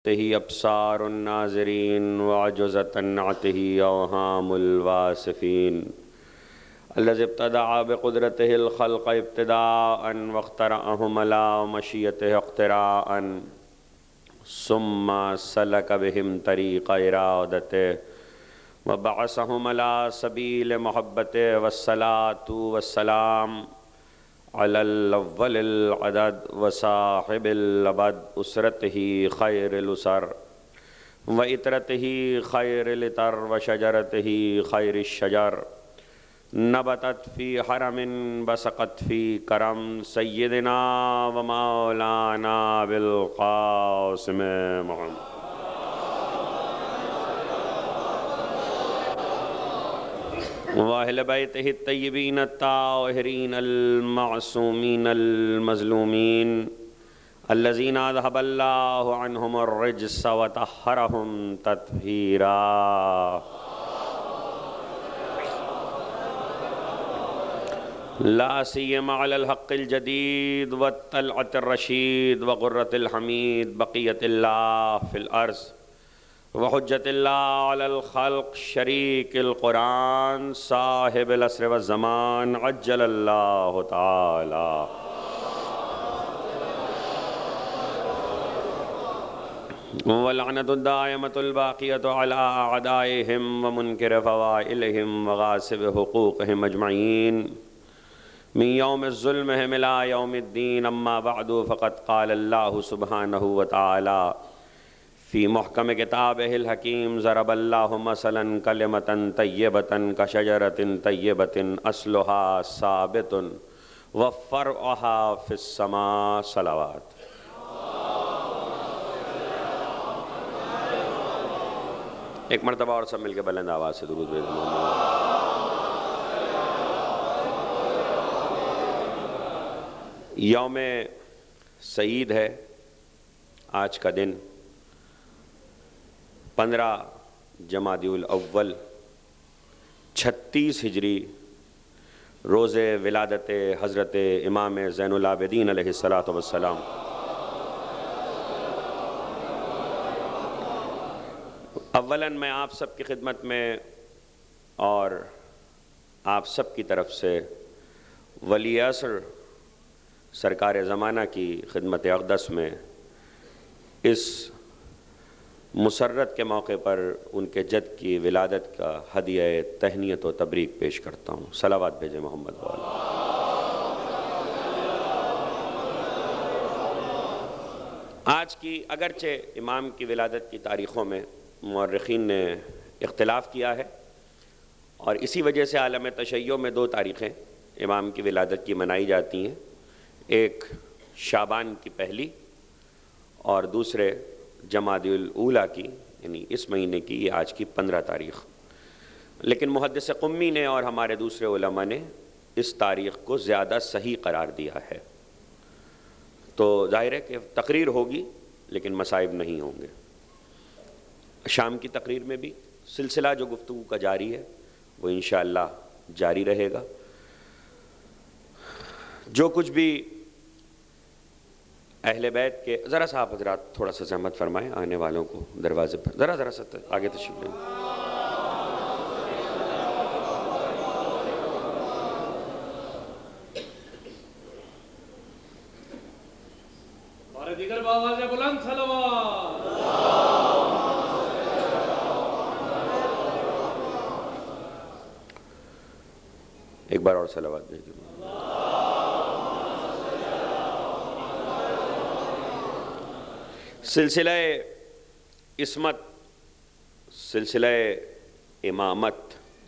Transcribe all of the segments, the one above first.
تہی ابصار الناظرین وعجزت نعتہ اوہام الواصفین الذی ابتدع بقدرتہ الخلق ابتداء واخترعہم علی مشیتہ اختراعا ثم سلک بہم طریق ارادتہ وبعثہم علی سبیل محبتہ والصلاة والسلام علی الاول العدد وصاحب الابد اسرتہ خیر الاسر وعطرتہ خیر العطر وشجرتہ خیر الشجر نبتت فی حرم بسقت فی کرم سیدنا ومولانا بالقاسم محمد واہل بیتہ الطیبین الطاہرین المعصومین المظلومین الذین اذھب اللہ عنہم الرجس وطہرہم تطہیرا لا سیما علی الحق الجدید والطلعة الرشید وغرة الحمید بقیت اللہ فی الارض وحجت اللہ علی الخلق شریک القرآن صاحب العصر والزمان عجل اللہ تعالی واللعنۃ الدائمۃ الباقیۃ علی اعدائہم ومنکر فوائلہم وغاصب حقوقہم اجمعین من یوم الظلمہم الی یوم الدین اما بعد فقد قال اللہ سبحانہ وتعالی فی محکم کتابہ الحکیم ضرب اللہ مثلا کلمۃ طیبۃ کشجرۃ طیبۃ اصلھا ثابت وفرعھا فی السماء صلوات ایک مرتبہ اور سب مل کے بلند آواز سے درود بھیج محمد یوم سعید ہے آج کا دن 15 جمادی الاول 36 ہجری روز ولادت حضرت امام زین العابدین علیہ السلام اولاً میں آپ سب کی خدمت میں اور آپ سب کی طرف سے ولی عصر سرکار زمانہ کی خدمت اقدس میں اس مسرت کے موقع پر ان کے جد کی ولادت کا ہدیہ تہنیت و تبریک پیش کرتا ہوں۔ صلوات بھیجیں محمد والا۔ آج کی اگرچہ امام کی ولادت کی تاریخوں میں مورخین نے اختلاف کیا ہے اور اسی وجہ سے عالم تشیع میں 2 تاریخیں امام کی ولادت کی منائی جاتی ہیں، ایک شعبان کی پہلی اور دوسرے جمادی الاولیٰ کی، یعنی اس مہینے کی، یہ آج کی 15 تاریخ۔ لیکن محدث قمی نے اور ہمارے دوسرے علماء نے اس تاریخ کو زیادہ صحیح قرار دیا ہے۔ تو ظاہر ہے کہ تقریر ہوگی لیکن مصائب نہیں ہوں گے۔ شام کی تقریر میں بھی سلسلہ جو گفتگو کا جاری ہے وہ انشاءاللہ جاری رہے گا۔ جو کچھ بھی اہل بیت کے، ذرا سا آپ حضرات تھوڑا سا زحمت فرمائیں آنے والوں کو دروازے پر ذرا سا آگے تشریف لیں۔ اور دیگر بآواز بلند صلوات۔ ایک بار اور صلوات بھیجیں۔ سلسلہ عصمت، سلسلہ امامت،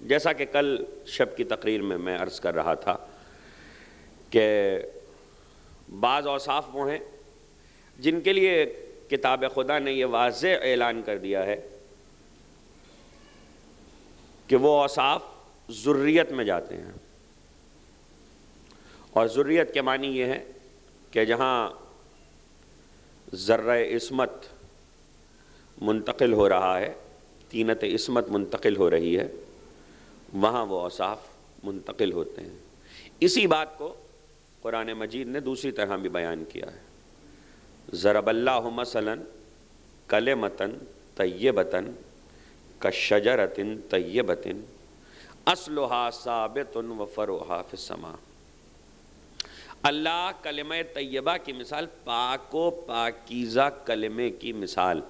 جیسا کہ کل شب کی تقریر میں عرض کر رہا تھا کہ بعض اوصاف وہ ہیں جن کے لیے کتاب خدا نے یہ واضح اعلان کر دیا ہے کہ وہ اوصاف ذریت میں جاتے ہیں، اور ذریت کے معنی یہ ہے کہ جہاں ذرہ عصمت منتقل ہو رہا ہے، طینت عصمت منتقل ہو رہی ہے، وہاں وہ اوصاف منتقل ہوتے ہیں۔ اسی بات کو قرآن مجید نے دوسری طرح بھی بیان کیا ہے۔ ضرب اللہ مثلا کلمۃ طیبۃ کشجرۃ طیبۃ اصلھا ثابت وفرعھا فی السماء۔ اللہ کلمہ طیبہ کی مثال پاک و پاکیزہ کلمے کی مثال۔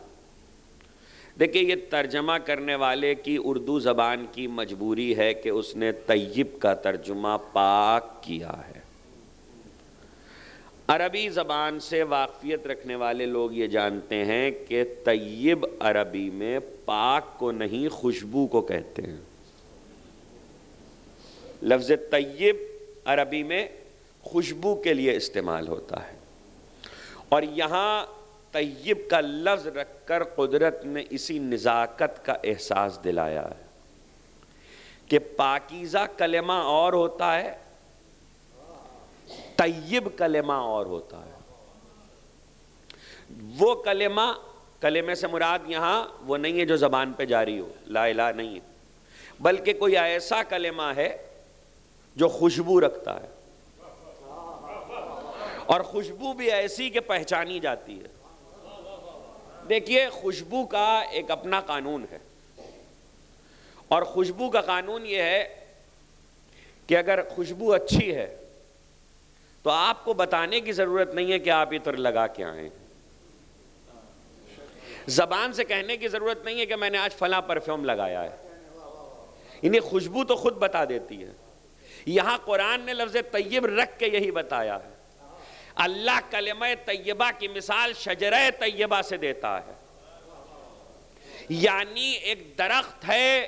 دیکھیں یہ ترجمہ کرنے والے کی اردو زبان کی مجبوری ہے کہ اس نے طیب کا ترجمہ پاک کیا ہے۔ عربی زبان سے واقفیت رکھنے والے لوگ یہ جانتے ہیں کہ طیب عربی میں پاک کو نہیں خوشبو کو کہتے ہیں۔ لفظ طیب عربی میں خوشبو کے لیے استعمال ہوتا ہے، اور یہاں طیب کا لفظ رکھ کر قدرت نے اسی نزاکت کا احساس دلایا ہے کہ پاکیزہ کلمہ اور ہوتا ہے، طیب کلمہ اور ہوتا ہے۔ وہ کلمے سے مراد یہاں وہ نہیں ہے جو زبان پہ جاری ہو، لا الہ نہیں ہے، بلکہ کوئی ایسا کلمہ ہے جو خوشبو رکھتا ہے، اور خوشبو بھی ایسی کہ پہچانی جاتی ہے۔ دیکھیے خوشبو کا ایک اپنا قانون ہے، اور خوشبو کا قانون یہ ہے کہ اگر خوشبو اچھی ہے تو آپ کو بتانے کی ضرورت نہیں ہے کہ آپ عطر لگا کے آئیں، زبان سے کہنے کی ضرورت نہیں ہے کہ میں نے آج فلاں پرفیوم لگایا ہے، انہیں خوشبو تو خود بتا دیتی ہے۔ یہاں قرآن نے لفظ طیب رکھ کے یہی بتایا ہے۔ اللہ کلمہ طیبہ کی مثال شجرہ طیبہ سے دیتا ہے، یعنی ایک درخت ہے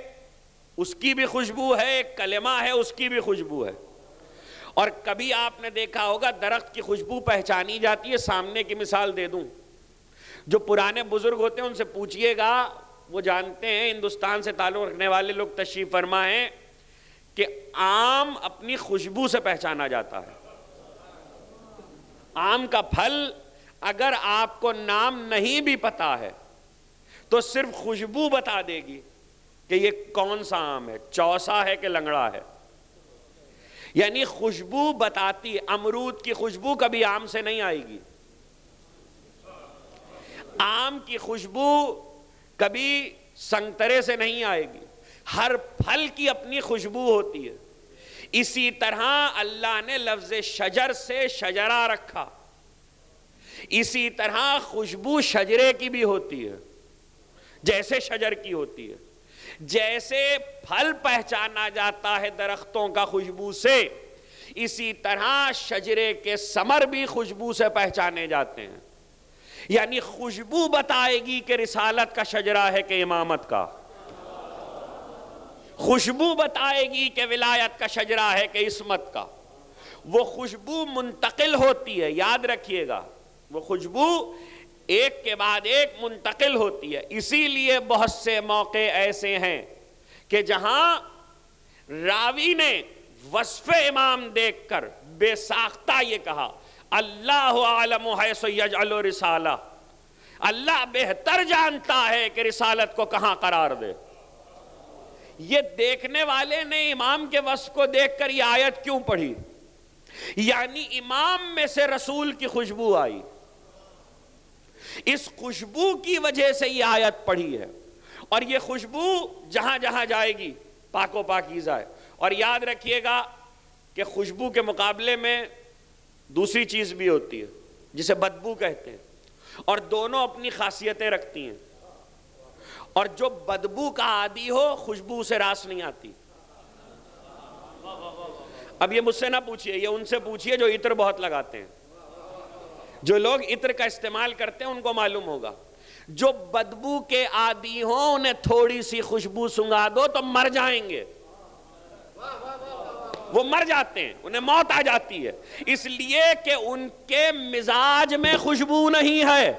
اس کی بھی خوشبو ہے، ایک کلمہ ہے اس کی بھی خوشبو ہے۔ اور کبھی آپ نے دیکھا ہوگا درخت کی خوشبو پہچانی جاتی ہے۔ سامنے کی مثال دے دوں، جو پرانے بزرگ ہوتے ہیں ان سے پوچھئے گا، وہ جانتے ہیں، ہندوستان سے تعلق رکھنے والے لوگ تشریف فرما ہیں، کہ آم اپنی خوشبو سے پہچانا جاتا ہے۔ آم کا پھل اگر آپ کو نام نہیں بھی پتا ہے تو صرف خوشبو بتا دے گی کہ یہ کون سا آم ہے، چوسا ہے کہ لنگڑا ہے، یعنی خوشبو بتاتی۔ امرود کی خوشبو کبھی آم سے نہیں آئے گی، آم کی خوشبو کبھی سنگترے سے نہیں آئے گی، ہر پھل کی اپنی خوشبو ہوتی ہے۔ اسی طرح اللہ نے لفظ شجر سے شجرہ رکھا، اسی طرح خوشبو شجرے کی بھی ہوتی ہے، جیسے شجر کی ہوتی ہے۔ جیسے پھل پہچانا جاتا ہے درختوں کا خوشبو سے، اسی طرح شجرے کے ثمر بھی خوشبو سے پہچانے جاتے ہیں۔ یعنی خوشبو بتائے گی کہ رسالت کا شجرہ ہے کہ امامت کا، خوشبو بتائے گی کہ ولایت کا شجرہ ہے کہ عصمت کا۔ وہ خوشبو منتقل ہوتی ہے، یاد رکھیے گا، وہ خوشبو ایک کے بعد ایک منتقل ہوتی ہے۔ اسی لیے بہت سے موقع ایسے ہیں کہ جہاں راوی نے وصف امام دیکھ کر بے ساختہ یہ کہا، اللہ عالم حیث یجعل رسالہ، اللہ بہتر جانتا ہے کہ رسالت کو کہاں قرار دے۔ یہ دیکھنے والے نے امام کے وصف کو دیکھ کر یہ آیت کیوں پڑھی؟ یعنی امام میں سے رسول کی خوشبو آئی، اس خوشبو کی وجہ سے یہ آیت پڑھی ہے، اور یہ خوشبو جہاں جہاں جائے گی پاک و پاکیزہ ہے۔ اور یاد رکھیے گا کہ خوشبو کے مقابلے میں دوسری چیز بھی ہوتی ہے جسے بدبو کہتے ہیں، اور دونوں اپنی خاصیتیں رکھتی ہیں، اور جو بدبو کا عادی ہو خوشبو سے راس نہیں آتی۔ اب یہ مجھ سے نہ پوچھئے، یہ ان سے پوچھئے جو عطر بہت لگاتے ہیں۔ جو لوگ عطر کا استعمال کرتے ہیں ان کو معلوم ہوگا، جو بدبو کے عادی ہوں انہیں تھوڑی سی خوشبو سنگا دو تو مر جائیں گے، وہ مر جاتے ہیں، انہیں موت آ جاتی ہے، اس لیے کہ ان کے مزاج میں خوشبو نہیں ہے۔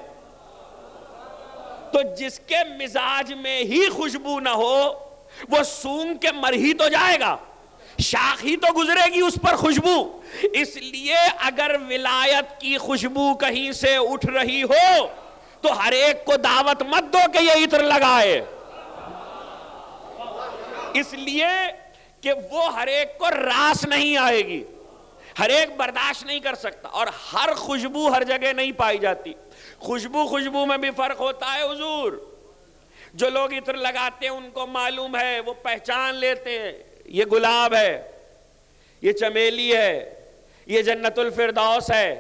تو جس کے مزاج میں ہی خوشبو نہ ہو وہ سونگ کے مر ہی تو جائے گا، شاخ ہی تو گزرے گی اس پر خوشبو۔ اس لیے اگر ولایت کی خوشبو کہیں سے اٹھ رہی ہو تو ہر ایک کو دعوت مت دو کہ یہ عطر لگائے، اس لیے کہ وہ ہر ایک کو راس نہیں آئے گی، ہر ایک برداشت نہیں کر سکتا، اور ہر خوشبو ہر جگہ نہیں پائی جاتی۔ خوشبو میں بھی فرق ہوتا ہے حضور. جو لوگ عطر لگاتے ہیں ان کو معلوم ہے، وہ پہچان لیتے ہیں یہ گلاب ہے، یہ چمیلی ہے، یہ جنت الفردوس ہے.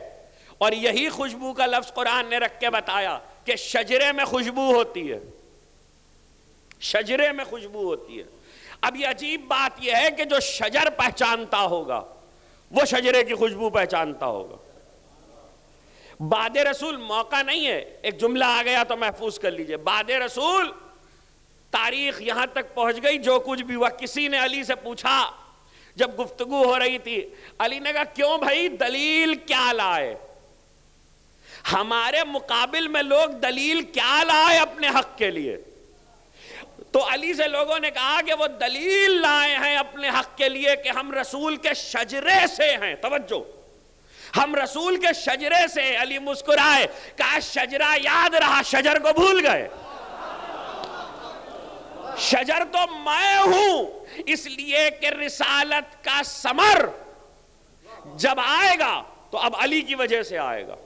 اور یہی خوشبو کا لفظ قرآن نے رکھ کے بتایا کہ شجرے میں خوشبو ہوتی ہے، شجرے میں خوشبو ہوتی ہے. اب یہ عجیب بات یہ ہے کہ جو شجر پہچانتا ہوگا وہ شجرے کی خوشبو پہچانتا ہوگا. بعد رسول موقع نہیں ہے، ایک جملہ آ گیا تو محفوظ کر لیجئے. بعد رسول تاریخ یہاں تک پہنچ گئی، جو کچھ بھی ہوا. کسی نے علی سے پوچھا جب گفتگو ہو رہی تھی، علی نے کہا کیوں بھائی دلیل کیا لائے؟ ہمارے مقابل میں لوگ دلیل کیا لائے اپنے حق کے لیے؟ تو علی سے لوگوں نے کہا کہ وہ دلیل لائے ہیں اپنے حق کے لیے کہ ہم رسول کے شجرے سے ہیں. توجہ، ہم رسول کے شجرے سے. علی مسکرائے، کہا شجرہ یاد رہا، شجر کو بھول گئے. شجر تو میں ہوں، اس لیے کہ رسالت کا ثمر جب آئے گا تو اب علی کی وجہ سے آئے گا،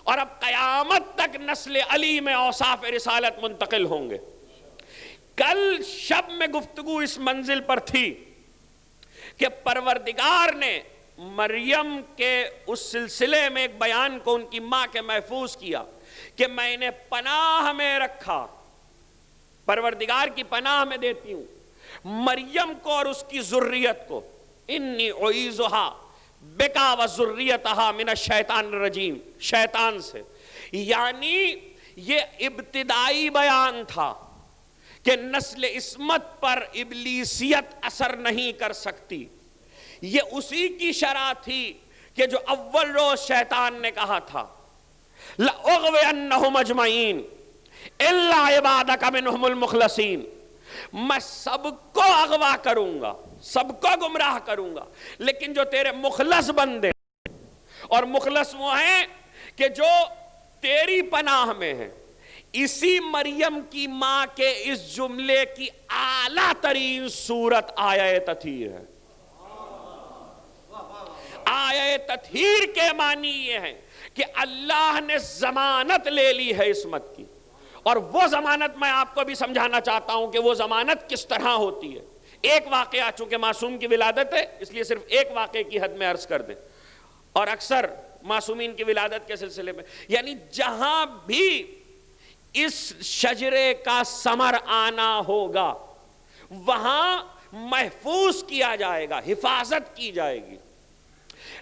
اور اب قیامت تک نسل علی میں اوصاف رسالت منتقل ہوں گے. کل شب میں گفتگو اس منزل پر تھی کہ پروردگار نے مریم کے اس سلسلے میں ایک بیان کو ان کی ماں کے محفوظ کیا کہ میں نے پناہ میں رکھا، پروردگار کی پناہ میں دیتی ہوں مریم کو اور اس کی ذریت کو. انی اعیذھا بکا وذریتھا من الشیطان الرجیم، شیطان سے. یعنی یہ ابتدائی بیان تھا کہ نسل عصمت پر ابلیسیت اثر نہیں کر سکتی. یہ اسی کی شرح تھی کہ جو اول روز شیطان نے کہا تھا لَأُغْوِيَنَّهُمْ أَجْمَعِينَ إِلَّا عِبَادَكَ مِنْهُمُ الْمُخْلَصِينَ. میں سب کو اغوا کروں گا، سب کو گمراہ کروں گا، لیکن جو تیرے مخلص بندے، اور مخلص وہ ہیں کہ جو تیری پناہ میں ہیں. اسی مریم کی ماں کے اس جملے کی اعلیٰ ترین صورت آیہ تطہیر ہے. آیہ تطہیر کے معنی یہ ہے کہ اللہ نے ضمانت لے لی ہے عصمت کی، اور وہ ضمانت میں آپ کو بھی سمجھانا چاہتا ہوں کہ وہ ضمانت کس طرح ہوتی ہے. ایک واقعہ، چونکہ معصوم کی ولادت ہے اس لیے صرف ایک واقعے کی حد میں عرض کر دیں، اور اکثر معصومین کی ولادت کے سلسلے میں، یعنی جہاں بھی اس شجرے کا ثمر آنا ہوگا وہاں محفوظ کیا جائے گا، حفاظت کی جائے گی.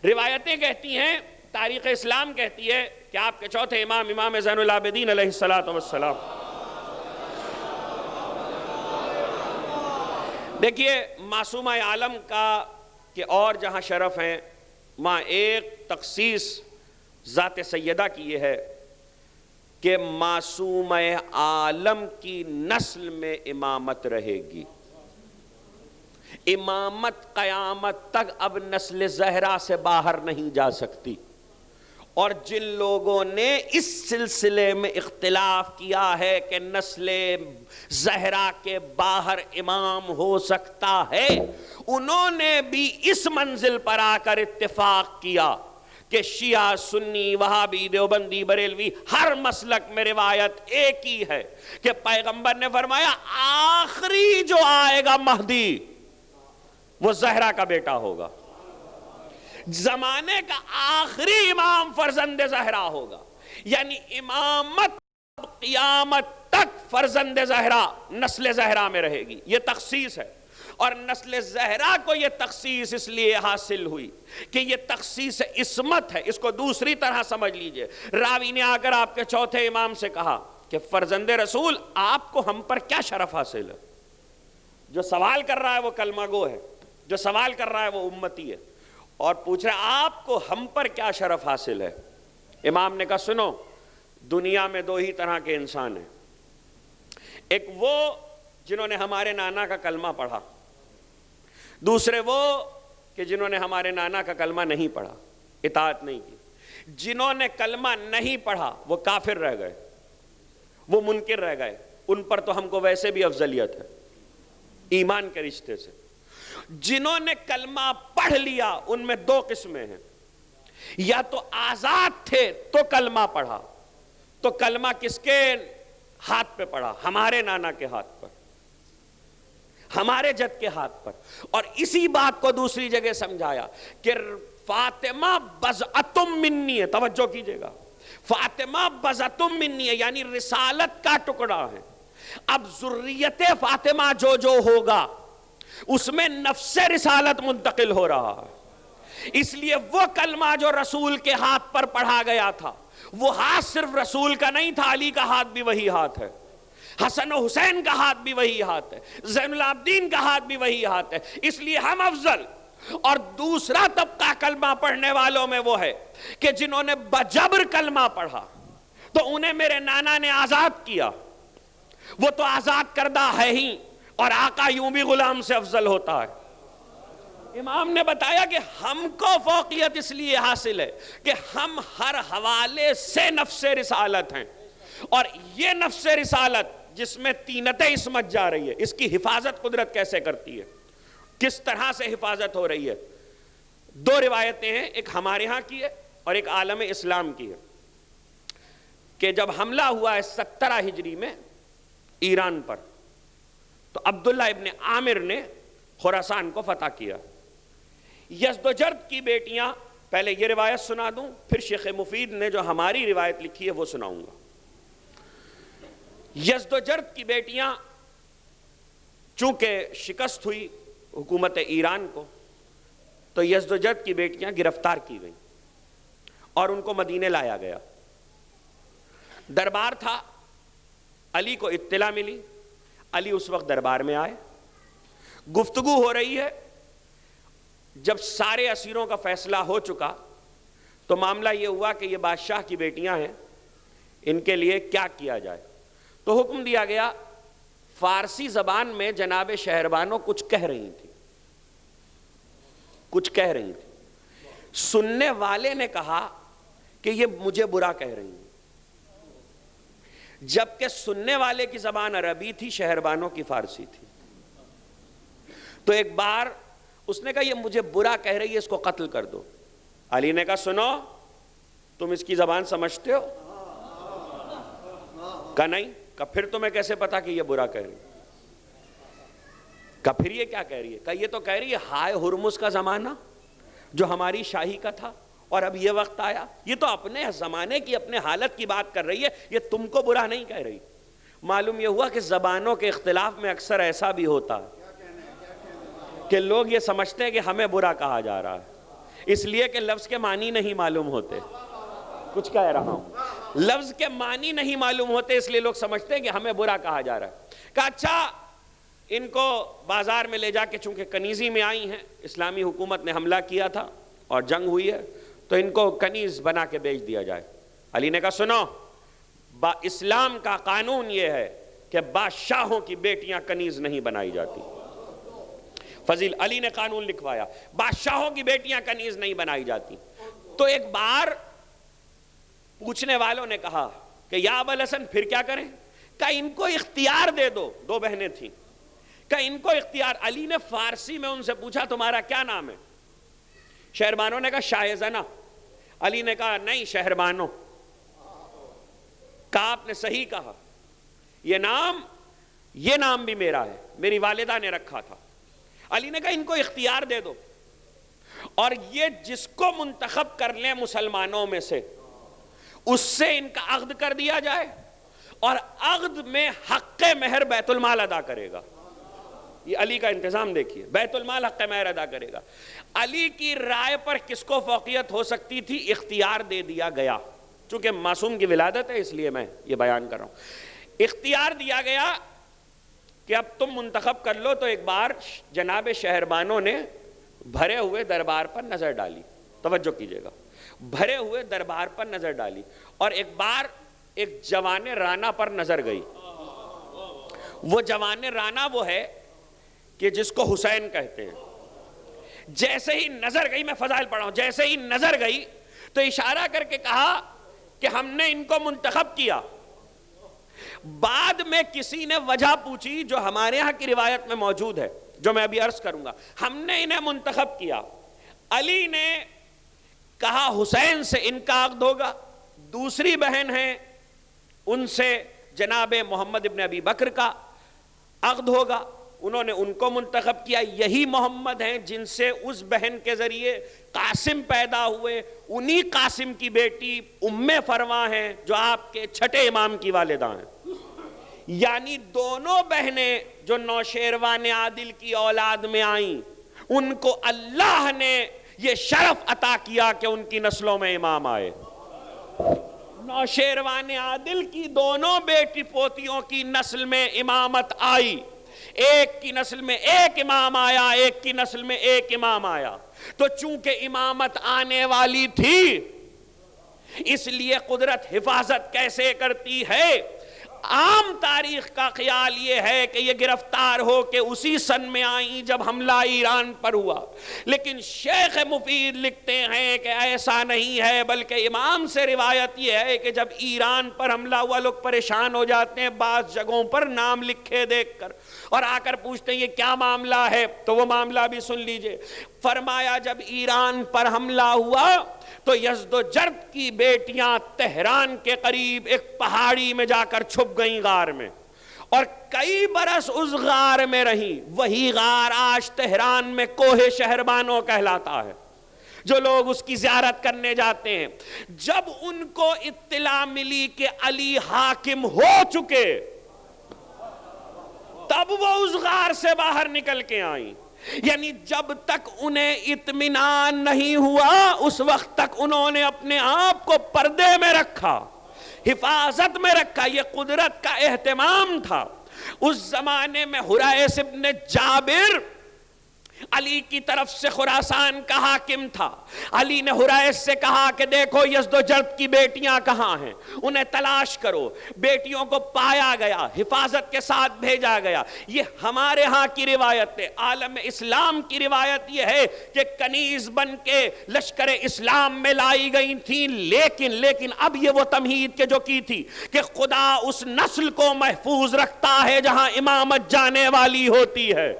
روایتیں کہتی ہیں، تاریخ اسلام کہتی ہے کہ آپ کے چوتھے امام زین العابدین علیہ السلام. دیکھیے معصومہ عالم کا کہ اور جہاں شرف ہیں وہاں ایک تخصیص ذات سیدہ کی یہ ہے کہ معصومہ عالم کی نسل میں امامت رہے گی. امامت قیامت تک اب نسل زہرا سے باہر نہیں جا سکتی. اور جن لوگوں نے اس سلسلے میں اختلاف کیا ہے کہ نسل زہرا کے باہر امام ہو سکتا ہے، انہوں نے بھی اس منزل پر آ کر اتفاق کیا کہ شیعہ، سنی، وہابی، دیوبندی، بریلوی، ہر مسلک میں روایت ایک ہی ہے کہ پیغمبر نے فرمایا آخری جو آئے گا مہدی وہ زہرا کا بیٹا ہوگا. زمانے کا آخری امام فرزند زہرا ہوگا، یعنی امامت قیامت تک فرزند زہرا، نسل زہرا میں رہے گی. یہ تخصیص ہے، اور نسل زہرا کو یہ تخصیص اس لیے حاصل ہوئی کہ یہ تخصیص عصمت ہے. اس کو دوسری طرح سمجھ لیجئے. راوی نے آ کر آپ کے چوتھے امام سے کہا کہ فرزند رسول آپ کو ہم پر کیا شرف حاصل ہے؟ جو سوال کر رہا ہے وہ کلمہ گو ہے، جو سوال کر رہا ہے وہ امتی ہے، اور پوچھ رہا ہے آپ کو ہم پر کیا شرف حاصل ہے؟ امام نے کہا سنو، دنیا میں دو ہی طرح کے انسان ہیں. ایک وہ جنہوں نے ہمارے نانا کا کلمہ پڑھا، دوسرے وہ کہ جنہوں نے ہمارے نانا کا کلمہ نہیں پڑھا، اطاعت نہیں کی. جنہوں نے کلمہ نہیں پڑھا وہ کافر رہ گئے، وہ منکر رہ گئے. ان پر تو ہم کو ویسے بھی افضلیت ہے ایمان کے رشتے سے. جنہوں نے کلمہ پڑھ لیا ان میں دو قسمیں ہیں، یا تو آزاد تھے تو کلمہ پڑھا، تو کلمہ کس کے ہاتھ پہ پڑا؟ ہمارے نانا کے ہاتھ پر، ہمارے جد کے ہاتھ پر. اور اسی بات کو دوسری جگہ سمجھایا کہ فاطمہ بضعتم منی ہے. توجہ کیجئے گا، فاطمہ بضعتم منی ہے، یعنی رسالت کا ٹکڑا ہے. اب ذریت فاطمہ جو جو ہوگا اس میں نفس رسالت منتقل ہو رہا ہے. اس لیے وہ کلمہ جو رسول کے ہاتھ پر پڑھا گیا تھا، وہ ہاتھ صرف رسول کا نہیں تھا، علی کا ہاتھ بھی وہی ہاتھ ہے، حسن و حسین کا ہاتھ بھی وہی ہاتھ ہے، زین العابدین کا ہاتھ بھی وہی ہاتھ ہے. اس لیے ہم افضل. اور دوسرا طبقہ کلمہ پڑھنے والوں میں وہ ہے کہ جنہوں نے بجبر کلمہ پڑھا تو انہیں میرے نانا نے آزاد کیا، وہ تو آزاد کردہ ہے ہی، اور آقا یوں بھی غلام سے افضل ہوتا ہے. امام نے بتایا کہ ہم کو فوقیت اس لیے حاصل ہے کہ ہم ہر حوالے سے نفس رسالت ہیں، اور یہ نفس رسالت جس میں تینت عصمت جا رہی ہے، اس کی حفاظت قدرت کیسے کرتی ہے، کس طرح سے حفاظت ہو رہی ہے. دو روایتیں ہیں، ایک ہمارے ہاں کی ہے اور ایک عالم اسلام کی ہے، کہ جب حملہ ہوا ہے 17 ہجری میں ایران پر، تو عبداللہ ابن عامر نے خراسان کو فتح کیا. یزدجرد کی بیٹیاں، پہلے یہ روایت سنا دوں پھر شیخ مفید نے جو ہماری روایت لکھی ہے وہ سناؤں گا. یزدجرد کی بیٹیاں چونکہ شکست ہوئی حکومت ایران کو، تو یزدجرد کی بیٹیاں گرفتار کی گئیں اور ان کو مدینے لایا گیا. دربار تھا، علی کو اطلاع ملی، علی اس وقت دربار میں آئے، گفتگو ہو رہی ہے. جب سارے اسیروں کا فیصلہ ہو چکا تو معاملہ یہ ہوا کہ یہ بادشاہ کی بیٹیاں ہیں، ان کے لیے کیا کیا جائے. تو حکم دیا گیا، فارسی زبان میں جناب شہربانو کچھ کہہ رہی تھی، سننے والے نے کہا کہ یہ مجھے برا کہہ رہی ہیں، جبکہ سننے والے کی زبان عربی تھی، شہربانوں کی فارسی تھی. تو ایک بار اس نے کہا یہ مجھے برا کہہ رہی ہے، اس کو قتل کر دو. علی نے کہا سنو، تم اس کی زبان سمجھتے ہو؟ کہا نہیں. کہا پھر تمہیں کیسے پتا کہ یہ برا کہہ رہی ہے؟ کہا پھر یہ کیا کہہ رہی ہے؟ کہا یہ تو کہہ رہی ہے ہائے ہرمز کا زمانہ جو ہماری شاہی کا تھا اور اب یہ وقت آیا. یہ تو اپنے زمانے کی، اپنے حالت کی بات کر رہی ہے، یہ تم کو برا نہیں کہہ رہی. معلوم یہ ہوا کہ زبانوں کے اختلاف میں اکثر ایسا بھی ہوتا ہے کہ لوگ یہ سمجھتے ہیں کہ ہمیں برا کہا جا رہا ہے، اس لیے کہ لفظ کے معنی نہیں معلوم ہوتے. کچھ کہہ رہا ہوں، لفظ کے معنی نہیں معلوم ہوتے، اس لیے لوگ سمجھتے ہیں کہ ہمیں برا کہا جا رہا ہے. کہا اچھا ان کو بازار میں لے جا کے، چونکہ کنیزی میں آئی ہیں، اسلامی حکومت نے حملہ کیا تھا اور جنگ ہوئی ہے، تو ان کو کنیز بنا کے بیچ دیا جائے. علی نے کہا سنو، اسلام کا قانون یہ ہے کہ بادشاہوں کی بیٹیاں کنیز نہیں بنائی جاتی. فضیل علی نے قانون لکھوایا، بادشاہوں کی بیٹیاں کنیز نہیں بنائی جاتی. تو ایک بار پوچھنے والوں نے کہا کہ یا ابا الحسن پھر کیا کریں؟ کہا ان کو اختیار دے دو. دو بہنیں تھیں، کہا ان کو اختیار. علی نے فارسی میں ان سے پوچھا تمہارا کیا نام ہے؟ شہربانوں نے کہا شاہ زنا. علی نے کہا نہیں شہربانوں. کہا آپ نے صحیح کہا، یہ نام بھی میرا ہے، میری والدہ نے رکھا تھا. علی نے کہا ان کو اختیار دے دو، اور یہ جس کو منتخب کر لیں مسلمانوں میں سے اس سے ان کا عقد کر دیا جائے، اور عقد میں حق مہر بیت المال ادا کرے گا. یہ علی کا انتظام دیکھیے، بیت المال حق مہر ادا کرے گا. علی کی رائے پر کس کو فوقیت ہو سکتی تھی؟ اختیار دے دیا گیا. چونکہ معصوم کی ولادت ہے اس لیے میں یہ بیان کر رہا ہوں. اختیار دیا گیا کہ اب تم منتخب کر لو. تو ایک بار جناب شہربانوں نے بھرے ہوئے دربار پر نظر ڈالی. توجہ کیجئے گا، بھرے ہوئے دربار پر نظر ڈالی، اور ایک بار ایک جوان رانا پر نظر گئی. وہ جوان رانا وہ ہے کہ جس کو حسین کہتے ہیں. جیسے ہی نظر گئی، میں فضائل پڑھا ہوں، جیسے ہی نظر گئی تو اشارہ کر کے کہا کہ ہم نے ان کو منتخب کیا. بعد میں کسی نے وجہ پوچھی جو ہمارے ہاں کی روایت میں موجود ہے، جو میں ابھی عرض کروں گا. ہم نے انہیں منتخب کیا. علی نے کہا حسین سے ان کا عقد ہوگا. دوسری بہن ہے ان سے جناب محمد ابن ابی بکر کا عقد ہوگا، انہوں نے ان کو منتخب کیا، یہی محمد ہیں جن سے اس بہن کے ذریعے قاسم پیدا ہوئے، انہی قاسم کی بیٹی ام فروا ہیں جو آپ کے چھٹے امام کی والدہ ہیں۔ یعنی دونوں بہنیں جو نوشیروان عادل کی اولاد میں آئیں، ان کو اللہ نے یہ شرف عطا کیا کہ ان کی نسلوں میں امام آئے۔ نوشیروان عادل کی دونوں بیٹی پوتیوں کی نسل میں امامت آئی، ایک کی نسل میں ایک امام آیا، ایک کی نسل میں ایک امام آیا۔ تو چونکہ امامت آنے والی تھی، اس لیے قدرت حفاظت کیسے کرتی ہے؟ عام تاریخ کا خیال یہ ہے کہ یہ گرفتار ہو کے اسی سن میں آئیں جب حملہ ایران پر ہوا، لیکن شیخ مفید لکھتے ہیں کہ ایسا نہیں ہے، بلکہ امام سے روایت یہ ہے کہ جب ایران پر حملہ ہوا لوگ پریشان ہو جاتے ہیں بعض جگہوں پر نام لکھے دیکھ کر، اور آ کر پوچھتے ہیں یہ کیا معاملہ ہے، تو وہ معاملہ بھی سن لیجئے۔ فرمایا جب ایران پر حملہ ہوا تو یزدجرد کی بیٹیاں تہران کے قریب ایک پہاڑی میں جا کر چھپ گئیں غار میں، اور کئی برس اس غار میں رہیں۔ وہی غار آج تہران میں کوہ شہربانو کہلاتا ہے، جو لوگ اس کی زیارت کرنے جاتے ہیں۔ جب ان کو اطلاع ملی کہ علی حاکم ہو چکے، تب وہ اس غار سے باہر نکل کے آئیں۔ یعنی جب تک انہیں اطمینان نہیں ہوا اس وقت تک انہوں نے اپنے آپ کو پردے میں رکھا، حفاظت میں رکھا۔ یہ قدرت کا اہتمام تھا۔ اس زمانے میں حریث ابن جابر علی کی طرف سے خراسان کا حاکم تھا۔ علی نے حریث سے کہا کہ دیکھو یزدجرد کی بیٹیاں کہاں ہیں، انہیں تلاش کرو۔ بیٹیوں کو پایا گیا، حفاظت کے ساتھ بھیجا گیا۔ یہ ہمارے ہاں کی روایت ہے۔ عالم اسلام کی روایت یہ ہے کہ کنیز بن کے لشکر اسلام میں لائی گئی تھیں، لیکن اب یہ وہ تمہید کے جو کی تھی کہ خدا اس نسل کو محفوظ رکھتا ہے جہاں امامت جانے والی ہوتی ہے،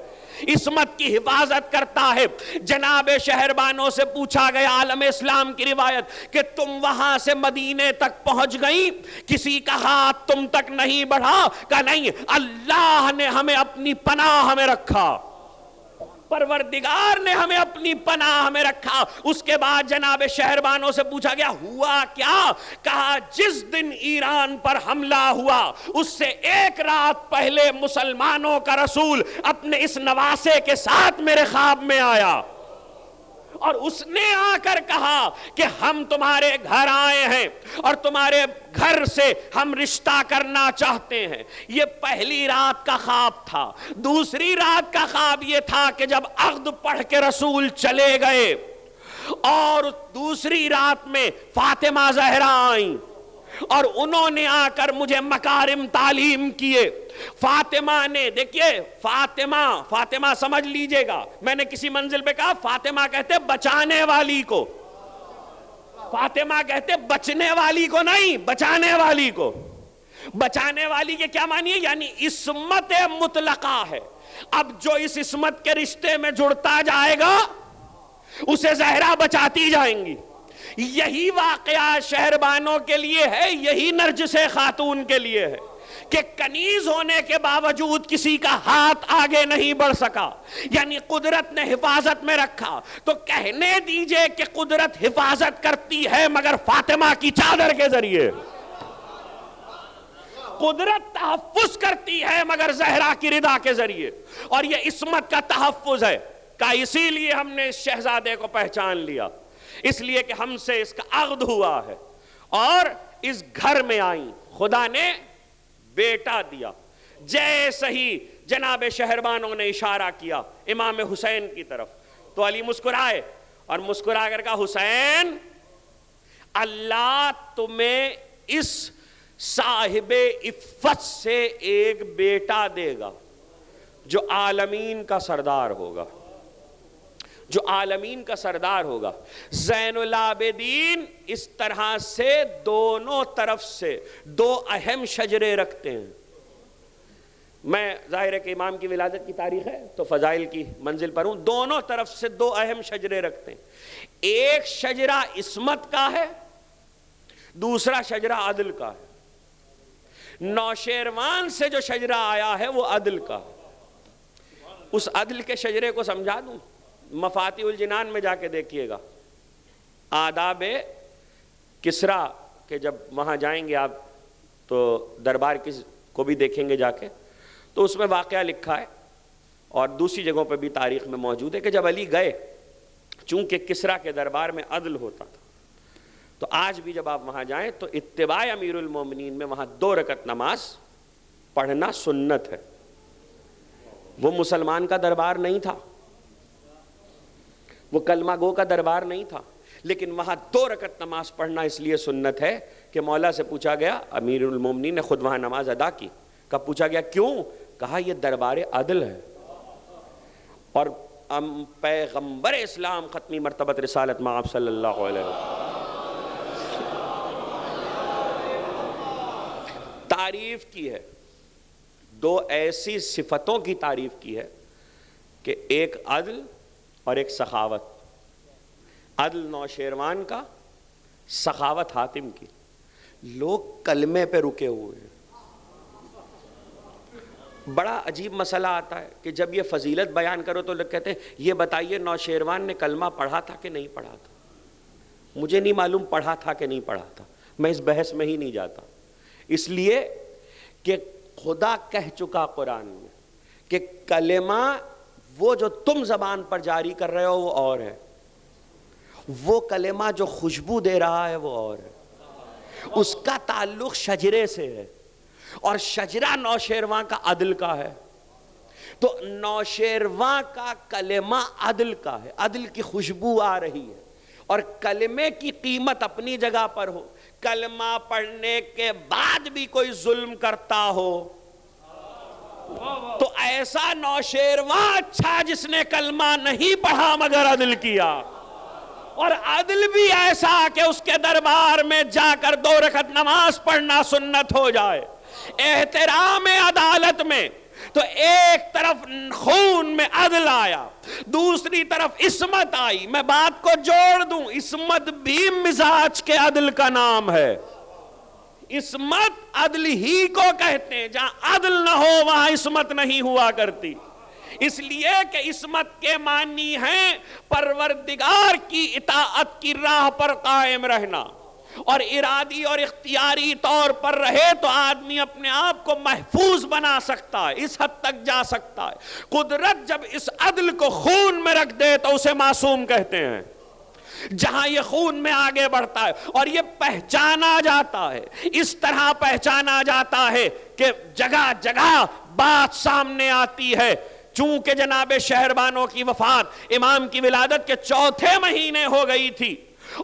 عصمت کی حفاظت کرتا ہے۔ جناب شہربانوں سے پوچھا گیا عالم اسلام کی روایت کہ تم وہاں سے مدینے تک پہنچ گئی، کسی کا ہاتھ تم تک نہیں بڑھا؟ کہا نہیں، اللہ نے ہمیں اپنی پناہ میں رکھا، پروردگار نے ہمیں اپنی پناہ میں رکھا۔ اس کے بعد جناب شہربانوں سے پوچھا گیا ہوا کیا؟ کہا جس دن ایران پر حملہ ہوا اس سے ایک رات پہلے مسلمانوں کا رسول اپنے اس نواسے کے ساتھ میرے خواب میں آیا، اور اس نے آ کر کہا کہ ہم تمہارے گھر آئے ہیں اور تمہارے گھر سے ہم رشتہ کرنا چاہتے ہیں۔ یہ پہلی رات کا خواب تھا۔ دوسری رات کا خواب یہ تھا کہ جب عقد پڑھ کے رسول چلے گئے اور دوسری رات میں فاطمہ زہرا آئیں اور انہوں نے آ کر مجھے مکارم تعلیم کیے۔ فاطمہ نے، دیکھیے فاطمہ سمجھ لیجئے گا، میں نے کسی منزل پہ کہا فاطمہ کہتے بچانے والی کو، فاطمہ کہتے بچنے والی کو نہیں، بچانے والی کو۔ بچانے والی کے کیا معنی ہے؟ یعنی عصمت مطلقہ ہے۔ اب جو اس عصمت کے رشتے میں جڑتا جائے گا اسے زہرا بچاتی جائیں گی۔ یہی واقعہ شہربانوں کے لیے ہے، یہی نرجس خاتون کے لیے ہے کہ کنیز ہونے کے باوجود کسی کا ہاتھ آگے نہیں بڑھ سکا، یعنی قدرت نے حفاظت میں رکھا۔ تو کہنے دیجئے کہ قدرت حفاظت کرتی ہے مگر فاطمہ کی چادر کے ذریعے، قدرت تحفظ کرتی ہے مگر زہرا کی رضا کے ذریعے، اور یہ عصمت کا تحفظ ہے۔ کہ اسی لیے ہم نے اس شہزادے کو پہچان لیا، اس لیے کہ ہم سے اس کا عقد ہوا ہے اور اس گھر میں آئیں، خدا نے بیٹا دیا۔ جیسے ہی جناب شہربانوں نے اشارہ کیا امام حسین کی طرف تو علی مسکرائے اور مسکرا کر کہا حسین اللہ تمہیں اس صاحب عفت سے ایک بیٹا دے گا جو عالمین کا سردار ہوگا، جو عالمین کا سردار ہوگا۔ زین العابدین اس طرح سے دونوں طرف سے دو اہم شجرے رکھتے ہیں۔ میں ظاہر ہے کہ امام کی ولادت کی تاریخ ہے تو فضائل کی منزل پر ہوں، دونوں طرف سے دو اہم شجرے رکھتے ہیں۔ ایک شجرہ عصمت کا ہے، دوسرا شجرہ عدل کا ہے۔ نوشیروان سے جو شجرہ آیا ہے وہ عدل کا، اس عدل کے شجرے کو سمجھا دوں؟ مفاتیح الجنان میں جا کے دیکھیے گا، آداب کسریٰ کہ جب وہاں جائیں گے آپ تو دربار کو بھی دیکھیں گے جا کے، تو اس میں واقعہ لکھا ہے اور دوسری جگہوں پہ بھی تاریخ میں موجود ہے کہ جب علی گئے، چونکہ کسریٰ کے دربار میں عدل ہوتا تھا، تو آج بھی جب آپ وہاں جائیں تو اتباع امیر المومنین میں وہاں 2 رکعت نماز پڑھنا سنت ہے۔ وہ مسلمان کا دربار نہیں تھا، وہ کلمہ گو کا دربار نہیں تھا، لیکن وہاں 2 رکعت نماز پڑھنا اس لیے سنت ہے کہ مولا سے پوچھا گیا، امیر المومنین نے خود وہاں نماز ادا کی، کب پوچھا گیا کیوں؟ کہا یہ دربار عدل ہے، اور پیغمبر اسلام ختمی مرتبت رسالت مآب صلی اللہ علیہ وسلم تعریف کی ہے، 2 ایسی صفتوں کی تعریف کی ہے کہ ایک عدل اور ایک سخاوت۔ عدل نوشیروان کا، سخاوت حاتم کی۔ لوگ کلمے پہ رکے ہوئے ہیں۔ بڑا عجیب مسئلہ آتا ہے کہ جب یہ فضیلت بیان کرو تو لوگ کہتے ہیں یہ بتائیے نوشیروان نے کلمہ پڑھا تھا کہ نہیں پڑھا تھا؟ مجھے نہیں معلوم پڑھا تھا کہ نہیں پڑھا تھا، میں اس بحث میں ہی نہیں جاتا، اس لیے کہ خدا کہہ چکا قرآن میں کہ کلمہ وہ جو تم زبان پر جاری کر رہے ہو وہ اور ہے، وہ کلمہ جو خوشبو دے رہا ہے وہ اور ہے، اس کا تعلق شجرے سے ہے، اور شجرہ نوشیروان کا عدل کا ہے۔ تو نوشیروان کا کلمہ عدل کا ہے، عدل کی خوشبو آ رہی ہے، اور کلمے کی قیمت اپنی جگہ پر ہو۔ کلمہ پڑھنے کے بعد بھی کوئی ظلم کرتا ہو تو ایسا نوشیروان اچھا جس نے کلمہ نہیں پڑھا مگر عدل کیا، اور عدل بھی ایسا کہ اس کے دربار میں جا کر 2 رکعت نماز پڑھنا سنت ہو جائے۔ احترام عدالت میں تو ایک طرف خون میں عدل آیا، دوسری طرف عصمت آئی۔ میں بات کو جوڑ دوں، عصمت بھی مزاج کے عدل کا نام ہے۔ عصمت عدل ہی کو کہتے ہیں، جہاں عدل نہ ہو وہاں عصمت نہیں ہوا کرتی، اس لیے کہ عصمت کے معنی ہیں پروردگار کی اطاعت کی راہ پر قائم رہنا، اور ارادی اور اختیاری طور پر رہے تو آدمی اپنے آپ کو محفوظ بنا سکتا ہے، اس حد تک جا سکتا ہے۔ قدرت جب اس عدل کو خون میں رکھ دے تو اسے معصوم کہتے ہیں، جہاں یہ خون میں آگے بڑھتا ہے، اور یہ پہچانا جاتا ہے، اس طرح پہچانا جاتا ہے کہ جگہ جگہ بات سامنے آتی ہے۔ چونکہ جناب شہربانوں کی وفات امام کی ولادت کے 4تھے مہینے ہو گئی تھی،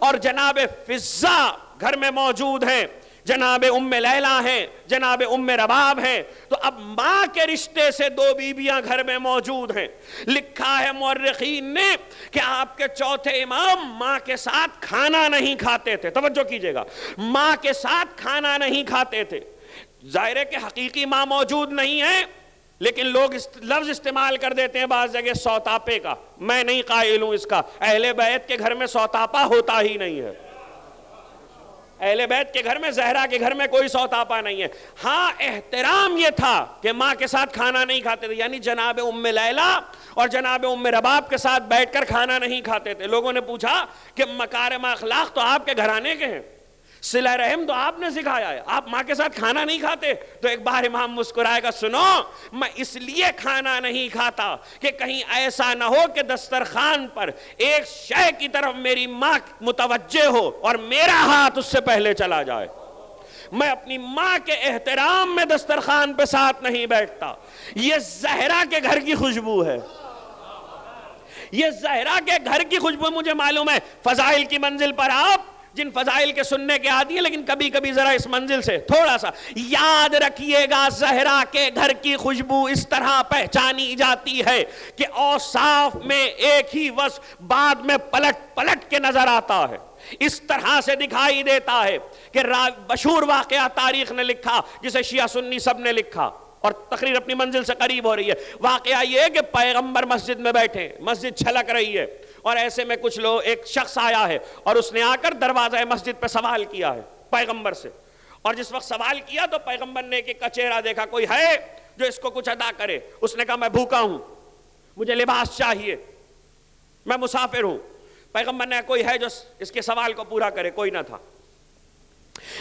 اور جناب فضہ گھر میں موجود ہیں، جناب ام لیلہ ہیں، جناب ام رباب ہیں، تو اب ماں کے رشتے سے 2 بیویاں گھر میں موجود ہیں۔ لکھا ہے مورخین نے کہ آپ کے 4تھے امام ماں کے ساتھ کھانا نہیں کھاتے تھے۔ توجہ کیجئے گا، ماں کے ساتھ کھانا نہیں کھاتے تھے۔ ظاہر ہے کہ حقیقی ماں موجود نہیں ہے، لیکن لوگ لفظ استعمال کر دیتے ہیں بعض جگہ سوتاپے کا، میں نہیں قائل ہوں اس کا۔ اہل بیت کے گھر میں سوتاپا ہوتا ہی نہیں ہے، اہل بیت کے گھر میں، زہرا کے گھر میں کوئی سوتاپا نہیں ہے۔ ہاں احترام یہ تھا کہ ماں کے ساتھ کھانا نہیں کھاتے تھے، یعنی جناب ام لیلہ اور جناب ام رباب کے ساتھ بیٹھ کر کھانا نہیں کھاتے تھے۔ لوگوں نے پوچھا کہ مکارم اخلاق تو آپ کے گھرانے کے ہیں، صلہ رحم تو آپ نے سکھایا ہے، آپ ماں کے ساتھ کھانا نہیں کھاتے؟ تو ایک بار امام مسکرائے گا، سنو میں اس لیے کھانا نہیں کھاتا کہ کہیں ایسا نہ ہو کہ دسترخوان پر ایک شے کی طرف میری ماں متوجہ ہو اور میرا ہاتھ اس سے پہلے چلا جائے۔ میں اپنی ماں کے احترام میں دسترخوان پہ ساتھ نہیں بیٹھتا۔ یہ زہرا کے گھر کی خوشبو ہے، یہ زہرا کے گھر کی خوشبو۔ مجھے معلوم ہے فضائل کی منزل پر آپ جن فضائل کے سننے کے عادی ہیں، لیکن کبھی کبھی ذرا اس منزل سے تھوڑا سا یاد رکھیے گا، زہرا کے گھر کی خوشبو اس طرح پہچانی جاتی ہے کہ اوصاف میں ایک ہی وصف بعد میں پلٹ پلٹ کے نظر آتا ہے، اس طرح سے دکھائی دیتا ہے کہ مشہور واقعہ تاریخ نے لکھا، جسے شیعہ سنی سب نے لکھا، اور تقریر اپنی منزل سے قریب ہو رہی ہے۔ واقعہ یہ ہے کہ پیغمبر مسجد میں بیٹھے، مسجد چھلک رہی ہے، اور ایسے میں کچھ لوگ، ایک شخص آیا ہے اور اس نے آ کر دروازہ مسجد پہ سوال کیا ہے پیغمبر سے، اور جس وقت سوال کیا تو پیغمبر نے ایک کا چہرہ دیکھا، کوئی ہے جو اس کو کچھ ادا کرے؟ اس نے کہا میں بھوکا ہوں، مجھے لباس چاہیے، میں مسافر ہوں۔ پیغمبر نے کہا کوئی ہے جو اس کے سوال کو پورا کرے؟ کوئی نہ تھا۔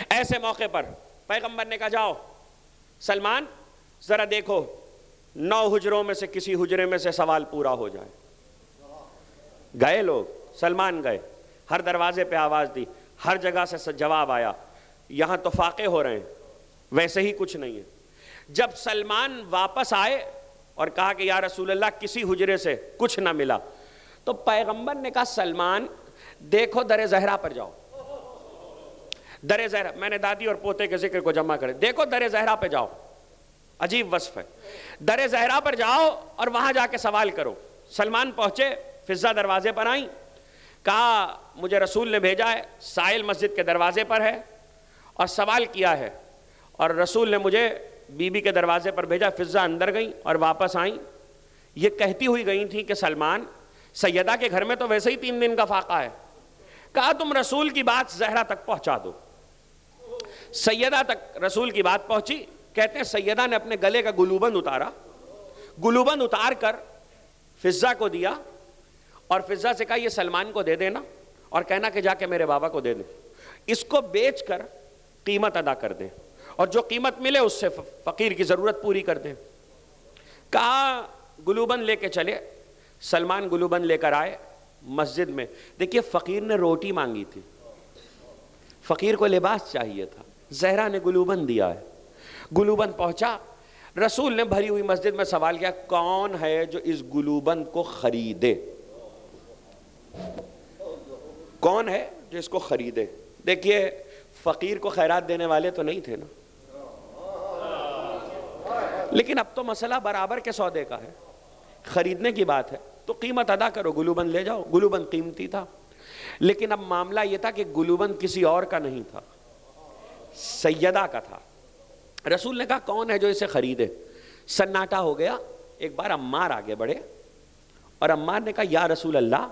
ایسے موقع پر پیغمبر نے کہا جاؤ سلمان ذرا دیکھو 9 حجروں میں سے کسی حجرے میں سے سوال پورا ہو جائے۔ گئے لوگ، سلمان گئے، ہر دروازے پہ آواز دی، ہر جگہ سے جواب آیا، یہاں تو فاقے ہو رہے ہیں، ویسے ہی کچھ نہیں ہے۔ جب سلمان واپس آئے اور کہا کہ یا رسول اللہ کسی حجرے سے کچھ نہ ملا، تو پیغمبر نے کہا سلمان دیکھو در زہرا پر جاؤ۔ در زہرا، میں نے دادی اور پوتے کے ذکر کو جمع کرے، دیکھو در زہرا پہ جاؤ، عجیب وصف ہے۔ در زہرا پر جاؤ اور وہاں جا کے سوال کرو۔ سلمان پہنچے، فضہ دروازے پر آئیں، کہا مجھے رسول نے بھیجا ہے، سائل مسجد کے دروازے پر ہے اور سوال کیا ہے، اور رسول نے مجھے بی بی کے دروازے پر بھیجا۔ فضہ اندر گئیں اور واپس آئیں، یہ کہتی ہوئی گئی تھیں کہ سلمان سیدہ کے گھر میں تو ویسے ہی 3 دن کا فاقہ ہے، کہا تم رسول کی بات زہرا تک پہنچا دو۔ سیدہ تک رسول کی بات پہنچی، کہتے ہیں سیدہ نے اپنے گلے کا گلوبند اتارا، گلوبند اتار کر فضہ کو دیا اور فضہ سے کہا یہ سلمان کو دے دینا اور کہنا کہ جا کے میرے بابا کو دے دیں، اس کو بیچ کر قیمت ادا کر دیں اور جو قیمت ملے اس سے فقیر کی ضرورت پوری کر دیں۔ کہا گلوبند لے کے چلے، سلمان گلوبند لے کر آئے مسجد میں۔ دیکھیے فقیر نے روٹی مانگی تھی، فقیر کو لباس چاہیے تھا، زہرا نے گلوبند دیا ہے۔ گلوبند پہنچا، رسول نے بھری ہوئی مسجد میں سوال کیا کون ہے جو اس گلوبند کو خریدے؟ کون ہے جو اس کو خریدے؟ دیکھیے فقیر کو خیرات دینے والے تو نہیں تھے نا، لیکن اب تو مسئلہ برابر کے سودے کا ہے، خریدنے کی بات ہے تو قیمت ادا کرو، گلوبند لے جاؤ۔ گلوبند قیمتی تھا، لیکن اب معاملہ یہ تھا کہ گلوبند کسی اور کا نہیں تھا، سیدہ کا تھا۔ رسول نے کہا کون ہے جو اسے خریدے؟ سناٹا ہو گیا۔ ایک بار عمار آگے بڑھے اور عمار نے کہا یا رسول اللہ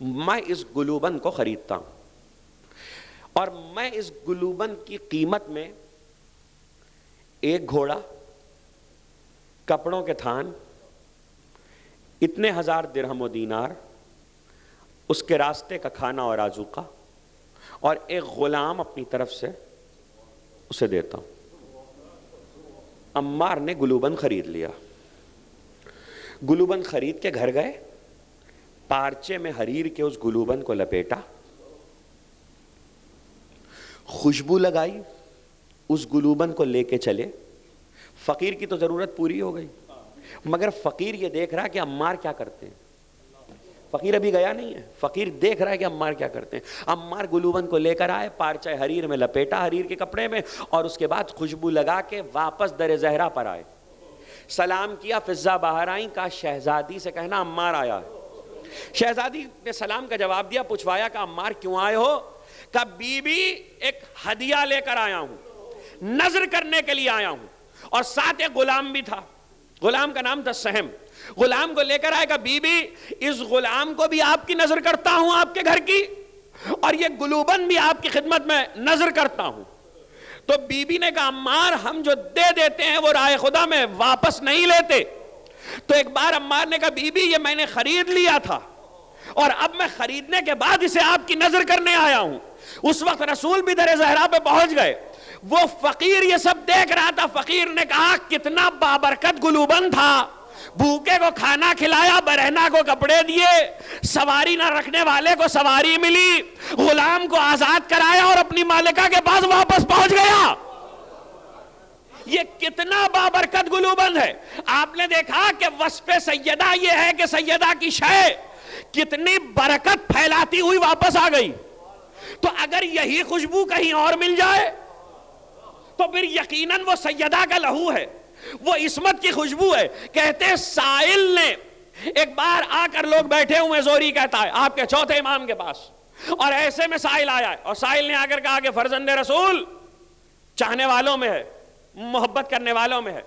میں اس گلوبند کو خریدتا ہوں اور میں اس گلوبند کی قیمت میں ایک گھوڑا، کپڑوں کے تھان، اتنے 1000 درہم و دینار، اس کے راستے کا کھانا اور آذوقہ، اور ایک غلام اپنی طرف سے اسے دیتا ہوں۔ عمار نے گلوبند خرید لیا، گلوبند خرید کے گھر گئے، پارچے میں حریر کے اس گلوبند کو لپیٹا، خوشبو لگائی، اس گلوبند کو لے کے چلے۔ فقیر کی تو ضرورت پوری ہو گئی، مگر فقیر یہ دیکھ رہا ہے کہ عمار کیا کرتے ہیں۔ فقیر ابھی گیا نہیں ہے، فقیر دیکھ رہا ہے کہ عمار کیا کرتے ہیں۔ عمار گلوبند کو لے کر آئے، پارچہ حریر میں لپیٹا، حریر کے کپڑے میں، اور اس کے بعد خوشبو لگا کے واپس در زہرا پر آئے، سلام کیا، فضہ باہر آئیں، کہا شہزادی سے کہنا عمار آیا ہے۔ شہزادی نے سلام کا جواب دیا، پوچھوایا کہ عمار کیوں آئے ہو؟ کہا بی بی ایک ہدیہ لے کر آیا ہوں، نظر کرنے کے لیے آیا ہوں، اور ساتھ ایک غلام بھی تھا، غلام کا نام تھا سہم۔ غلام کو لے کر آئے گا بی بی اس غلام کو بھی آپ کی نظر کرتا ہوں آپ کے گھر کی، اور یہ گلوبند بھی آپ کی خدمت میں نظر کرتا ہوں۔ تو بی بی نے کہا عمار ہم جو دے دیتے ہیں وہ رائے خدا میں واپس نہیں لیتے۔ تو ایک بار عمار نے کہا بی بی یہ میں نے خرید لیا تھا اور اب میں خریدنے کے بعد اسے آپ کی نظر کرنے آیا ہوں۔ اس وقت رسول بھی در زہرا پہ پہنچ گئے، وہ فقیر یہ سب دیکھ رہا تھا۔ فقیر نے کہا کتنا بابرکت گلوبند تھا، بھوکے کو کھانا کھلایا، برہنہ کو کپڑے دیے، سواری نہ رکھنے والے کو سواری ملی، غلام کو آزاد کرایا اور اپنی مالکہ کے پاس واپس پہنچ گیا۔ یہ کتنا بابرکت گلوبند ہے۔ آپ نے دیکھا کہ وصف سیدہ یہ ہے کہ سیدہ کی شے کتنی برکت پھیلاتی ہوئی واپس آ گئی۔ تو اگر یہی خوشبو کہیں اور مل جائے تو پھر یقیناً وہ سیدہ کا لہو ہے، وہ عصمت کی خوشبو ہے۔ کہتے سائل نے ایک بار آ کر، لوگ بیٹھے ہوئے، زوری کہتا ہے آپ کے چوتھے امام کے پاس، اور ایسے میں سائل آیا ہے، اور سائل نے آ کر کہا کہ فرزند رسول چاہنے والوں میں ہے، محبت کرنے والوں میں ہے۔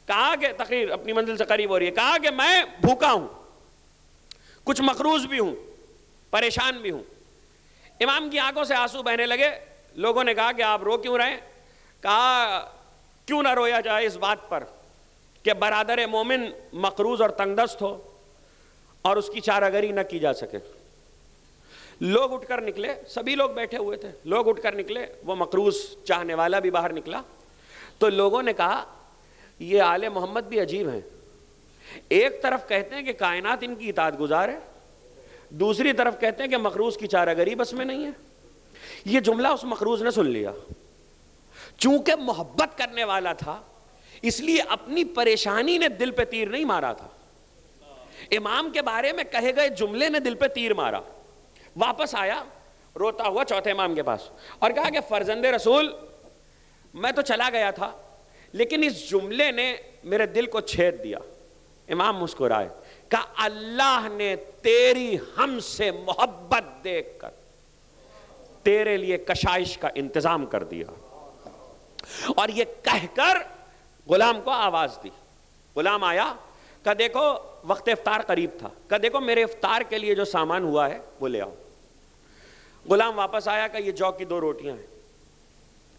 کہا کہ تقریر اپنی منزل سے قریب ہو رہی ہے، کہا کہ میں بھوکا ہوں، کچھ مقروض بھی ہوں، پریشان بھی ہوں۔ امام کی آنکھوں سے آنسو بہنے لگے۔ لوگوں نے کہا کہ آپ رو کیوں رہے ہیں؟ کہا کیوں نہ رویا جائے اس بات پر کہ برادر مومن مقروض اور تنگ دست ہو اور اس کی چارہ گری نہ کی جا سکے. لوگ اٹھ کر نکلے, سبھی لوگ بیٹھے ہوئے تھے, لوگ اٹھ کر نکلے, وہ مقروض چاہنے والا بھی باہر نکلا. تو لوگوں نے کہا یہ آل محمد بھی عجیب ہیں, ایک طرف کہتے ہیں کہ کائنات ان کی اطاعت گزار ہے, دوسری طرف کہتے ہیں کہ مقروض کی چارہ گری بس میں نہیں ہے. یہ جملہ اس مقروض نے سن لیا, چونکہ محبت کرنے والا تھا اس لیے اپنی پریشانی نے دل پہ تیر نہیں مارا تھا, امام کے بارے میں کہے گئے جملے نے دل پہ تیر مارا. واپس آیا روتا ہوا چوتھے امام کے پاس اور کہا کہ فرزند رسول میں تو چلا گیا تھا لیکن اس جملے نے میرے دل کو چھید دیا. امام مسکرائے, کہا اللہ نے تیری ہم سے محبت دیکھ کر تیرے لیے کشائش کا انتظام کر دیا. اور یہ کہہ کر غلام کو آواز دی. غلام آیا, کہا دیکھو وقت افطار قریب تھا, کہا دیکھو میرے افطار کے لیے جو سامان ہوا ہے وہ لے آؤ. غلام واپس آیا, کہا یہ جو کی 2 روٹیاں ہیں.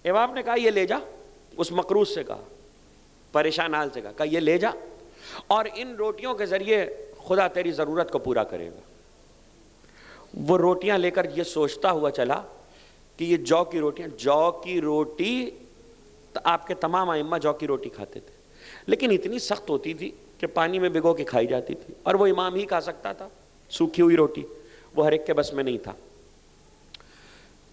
امام نے کہا یہ لے جا, اس مقروض سے کہا, پریشان حال سے کہا یہ لے جا اور ان روٹیوں کے ذریعے خدا تیری ضرورت کو پورا کرے گا. وہ روٹیاں لے کر یہ سوچتا ہوا چلا کہ یہ جو کی روٹیاں, جو کی روٹی آپ کے تمام ائمہ جو کی روٹی کھاتے تھے, لیکن اتنی سخت ہوتی تھی کہ پانی میں بھگو کے کھائی جاتی تھی, اور وہ امام ہی کھا سکتا تھا. سوکھی ہوئی روٹی وہ ہر ایک کے بس میں نہیں تھا.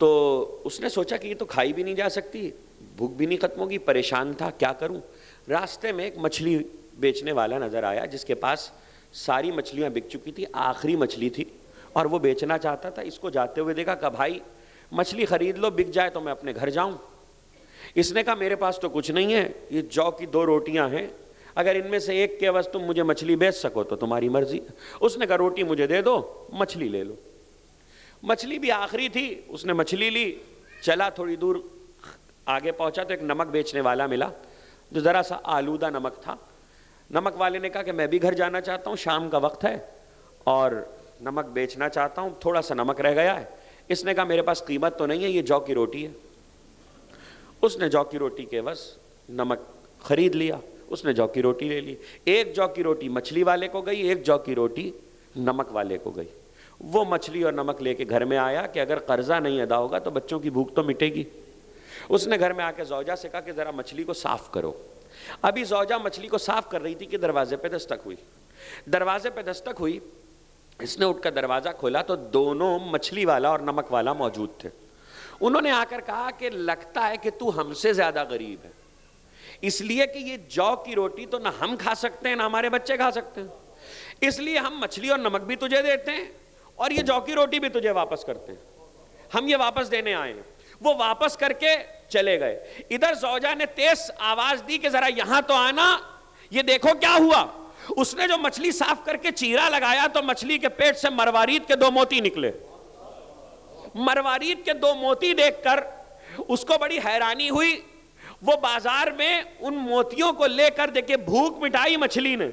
تو اس نے سوچا کہ یہ تو کھائی بھی نہیں جا سکتی, بھوک بھی نہیں ختم ہوگی, پریشان تھا کیا کروں. راستے میں ایک مچھلی بیچنے والا نظر آیا جس کے پاس ساری مچھلیاں بک چکی تھی, آخری مچھلی تھی اور وہ بیچنا چاہتا تھا. اس کو جاتے ہوئے دیکھا, کہا بھائی مچھلی خرید لو, بک جائے تو میں اپنے گھر جاؤں. اس نے کہا میرے پاس تو کچھ نہیں ہے, یہ جو کی 2 روٹیاں ہیں, اگر ان میں سے ایک کے عوض تم مجھے مچھلی بیچ سکو تو تمہاری مرضی. اس نے کہا روٹی مجھے دے دو, مچھلی لے لو. مچھلی بھی آخری تھی, اس نے مچھلی لی. چلا تھوڑی دور آگے پہنچا تو ایک نمک بیچنے والا ملا جو ذرا سا آلودہ نمک تھا. نمک والے نے کہا کہ میں بھی گھر جانا چاہتا ہوں, شام کا وقت ہے اور نمک بیچنا چاہتا ہوں, تھوڑا سا نمک رہ گیا ہے. اس نے کہا میرے پاس قیمت تو نہیں ہے, یہ جو کی روٹی ہے. اس نے جو کی روٹی کے عوض نمک خرید لیا. اس نے جو کی روٹی لے لی. ایک جو کی روٹی مچھلی والے کو گئی, ایک جو کی روٹی نمک والے کو گئی. وہ مچھلی اور نمک لے کے گھر میں آیا کہ اگر قرضہ نہیں ادا ہوگا تو بچوں کی بھوک تو مٹے گی. اس نے گھر میں آ کے زوجہ سے کہا کہ ذرا مچھلی کو صاف کرو. ابھی زوجہ مچھلی کو صاف کر رہی تھی کہ دروازے پہ دستک ہوئی. دروازے پہ دستک ہوئی, اس نے اٹھ کر دروازہ کھولا تو دونوں مچھلی والا اور نمک والا موجود تھے. انہوں نے آ کر کہا کہ لگتا ہے کہ تو ہم سے زیادہ غریب ہے, اس لیے کہ یہ جو کی روٹی تو نہ ہم کھا سکتے ہیں نہ ہمارے بچے کھا سکتے ہیں, اس لیے ہم مچھلی اور نمک بھی تجھے دیتے ہیں اور یہ جو کی روٹی بھی تجھے واپس کرتے ہیں. ہم یہ واپس دینے آئے ہیں. وہ واپس کر کے چلے گئے. ادھر زوجہ نے تیز آواز دی کہ ذرا یہاں تو آنا, یہ دیکھو کیا ہوا. اس نے جو مچھلی صاف کر کے چیرا لگایا تو مچھلی کے پیٹ سے مروارید کے 2 موتی نکلے. مروارید کے 2 موتی دیکھ کر اس کو بڑی حیرانی ہوئی. وہ بازار میں ان موتیوں کو لے کر دیکھے, بھوک مٹائی مچھلی نے,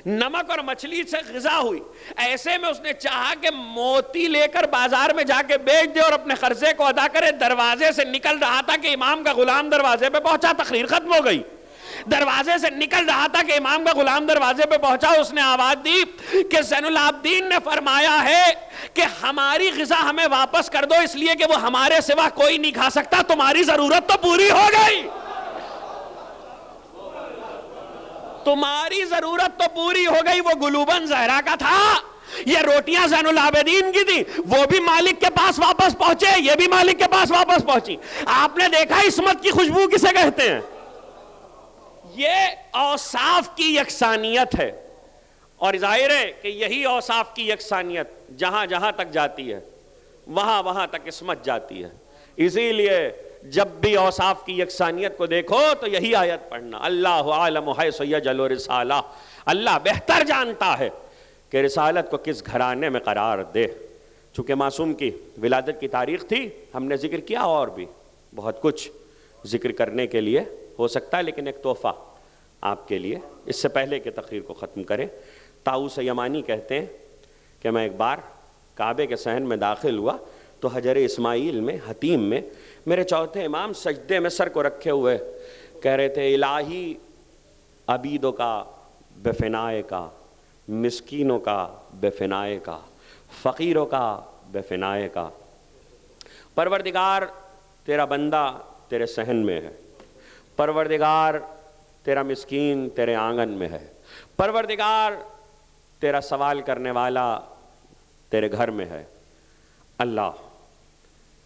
نمک اور مچھلی سے غذا ہوئی. ایسے میں اس نے چاہا کہ موتی لے کر بازار میں جا کے بیچ دے اور اپنے قرضے کو ادا کرے. دروازے سے نکل رہا تھا کہ امام کا غلام دروازے پہ پہنچا, تقریر ختم ہو گئی. دروازے سے نکل رہا تھا کہ امام کا غلام دروازے پہ پہنچا. اس نے آواز دی کہ زین العابدین نے فرمایا ہے کہ ہماری غذا ہمیں واپس کر دو, اس لیے کہ وہ ہمارے سوا کوئی نہیں کھا سکتا, تمہاری ضرورت تو پوری ہو گئی. تمہاری ضرورت تو پوری ہو گئی. وہ گلوبن زہرا کا تھا, یہ روٹیاں زین العابدین کی تھی. وہ بھی مالک کے پاس واپس پہنچے, یہ بھی مالک کے پاس واپس پہنچی. آپ نے دیکھا عصمت کی خوشبو کسے کہتے ہیں. یہ اوصاف کی یکسانیت ہے, اور ظاہر ہے کہ یہی اوصاف کی یکسانیت جہاں جہاں تک جاتی ہے وہاں وہاں تک عصمت جاتی ہے. اسی لیے جب بھی اوصاف کی یکسانیت کو دیکھو تو یہی آیت پڑھنا, اللہ عالم حیث یجعل رسالہ, اللہ بہتر جانتا ہے کہ رسالت کو کس گھرانے میں قرار دے. چونکہ معصوم کی ولادت کی تاریخ تھی, ہم نے ذکر کیا, اور بھی بہت کچھ ذکر کرنے کے لیے ہو سکتا ہے, لیکن ایک تحفہ آپ کے لیے اس سے پہلے کہ تقریر کو ختم کریں. طاؤس یمانی کہتے ہیں کہ میں ایک بار کعبے کے صحن میں داخل ہوا تو حجر اسماعیل میں حتیم میں میرے چوتھے امام سجدے میں سر کو رکھے ہوئے کہہ رہے تھے الہی عبیدوں کا بے فنائے کا، مسکینوں کا بے فنائے کا، فقیروں کا بے فنائے کا۔ پروردگار تیرا بندہ تیرے صحن میں ہے، پروردگار تیرا مسکین تیرے آنگن میں ہے، پروردگار تیرا سوال کرنے والا تیرے گھر میں ہے۔ اللہ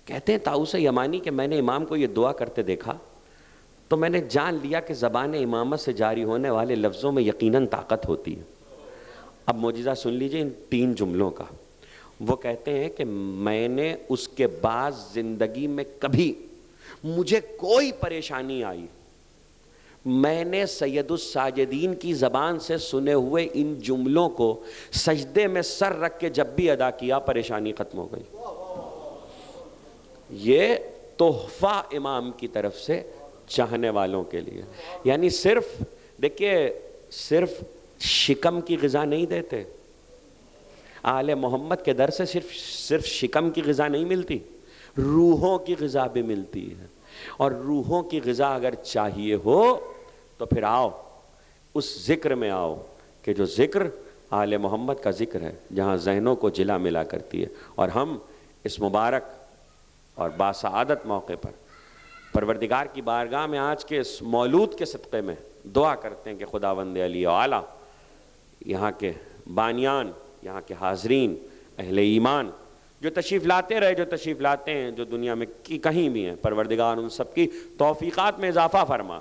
کہتے ہیں طاؤس یمانی کہ میں نے امام کو یہ دعا کرتے دیکھا تو میں نے جان لیا کہ زبان امامت سے جاری ہونے والے لفظوں میں یقیناً طاقت ہوتی ہے۔ اب معجزہ سن لیجئے ان 3 جملوں کا۔ وہ کہتے ہیں کہ میں نے اس کے بعد زندگی میں کبھی مجھے کوئی پریشانی آئی، میں نے سید الساجدین کی زبان سے سنے ہوئے ان جملوں کو سجدے میں سر رکھ کے جب بھی ادا کیا پریشانی ختم ہو گئی۔ یہ تحفہ امام کی طرف سے چاہنے والوں کے لیے، یعنی صرف دیکھیے صرف شکم کی غذا نہیں دیتے، آل محمد کے در سے صرف شکم کی غذا نہیں ملتی، روحوں کی غذا بھی ملتی ہے۔ اور روحوں کی غذا اگر چاہیے ہو تو پھر آؤ اس ذکر میں آؤ کہ جو ذکر آل محمد کا ذکر ہے، جہاں ذہنوں کو جلا ملا کرتی ہے۔ اور ہم اس مبارک اور باسعادت موقع پر پروردگار کی بارگاہ میں آج کے اس مولود کے صدقے میں دعا کرتے ہیں کہ خداوند علی و اعلیٰ یہاں کے بانیان، یہاں کے حاضرین، اہل ایمان جو تشریف لاتے رہے، جو تشریف لاتے ہیں، جو دنیا میں کہیں بھی ہیں، پروردگار ان سب کی توفیقات میں اضافہ فرما،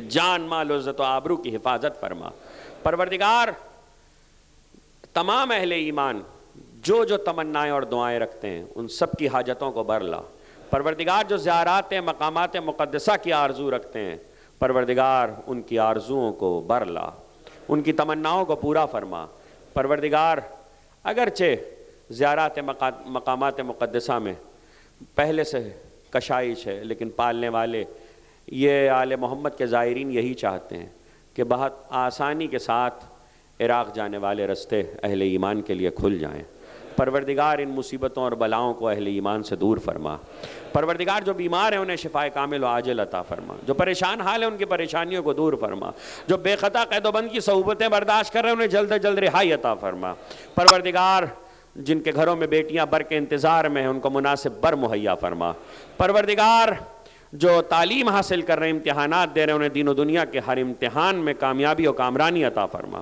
جان مال و عزت و آبرو کی حفاظت فرما۔ پروردگار تمام اہل ایمان جو جو تمنائیں اور دعائیں رکھتے ہیں ان سب کی حاجتوں کو بر لا۔ پروردگار جو زیارات مقامات مقدسہ کی آرزو رکھتے ہیں، پروردگار ان کی آرزوؤں کو بر لا، ان کی تمناؤں کو پورا فرما۔ پروردگار اگرچہ زیارات مقامات مقدسہ میں پہلے سے کشائش ہے، لیکن پالنے والے یہ آل محمد کے زائرین یہی چاہتے ہیں کہ بہت آسانی کے ساتھ عراق جانے والے رستے اہل ایمان کے لیے کھل جائیں۔ پروردگار ان مصیبتوں اور بلاؤں کو اہل ایمان سے دور فرما۔ پروردگار جو بیمار ہیں انہیں شفائے کامل و عاجل عطا فرما، جو پریشان حال ہیں ان کی پریشانیوں کو دور فرما، جو بے خطا قید و بند کی صعوبتیں برداشت کر رہے ہیں انہیں جلد از جلد رہائی عطا فرما۔ پروردگار جن کے گھروں میں بیٹیاں بر کے انتظار میں ہیں ان کو مناسب بر مہیا فرما۔ پروردگار جو تعلیم حاصل کر رہے ہیں، امتحانات دے رہے ہیں، انہیں دین و دنیا کے ہر امتحان میں کامیابی و کامرانی عطا فرما۔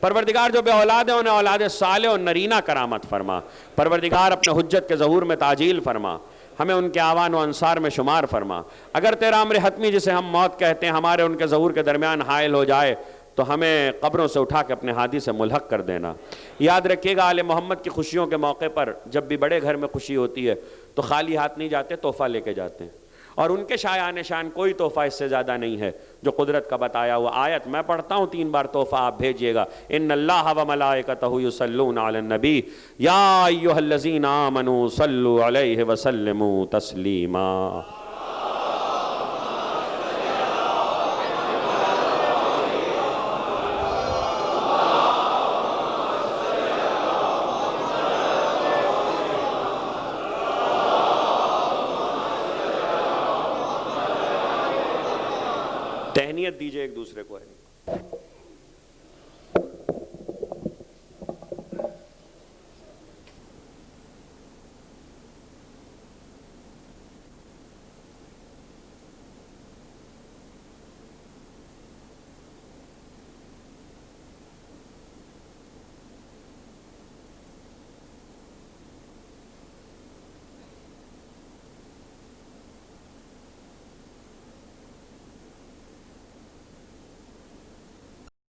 پروردگار جو بے اولاد ہیں انہیں اولاد صالح و نرینہ کرامت فرما۔ پروردگار اپنے حجت کے ظہور میں تعجیل فرما، ہمیں ان کے آوان و انصار میں شمار فرما۔ اگر تیرا امر حتمی جسے ہم موت کہتے ہیں ہمارے ان کے ظہور کے درمیان حائل ہو جائے تو ہمیں قبروں سے اٹھا کے اپنے ہادی سے ملحق کر دینا۔ یاد رکھیے گا آل محمد کی خوشیوں کے موقع پر جب بھی بڑے گھر میں خوشی ہوتی ہے تو خالی ہاتھ نہیں جاتے، تحفہ لے کے جاتے ہیں، اور ان کے شایان شان کوئی تحفہ اس سے زیادہ نہیں ہے جو قدرت کا بتایا ہوا آیت میں پڑھتا ہوں 3 بار تحفہ آپ بھیجیے گا۔ ان اللہ و ملائکتہ یصلون علی النبی یا ایھا الذین آمنوا صلوا علیہ وسلموا تسلیما۔ تہنیت دیجئے ایک دوسرے کو ہے۔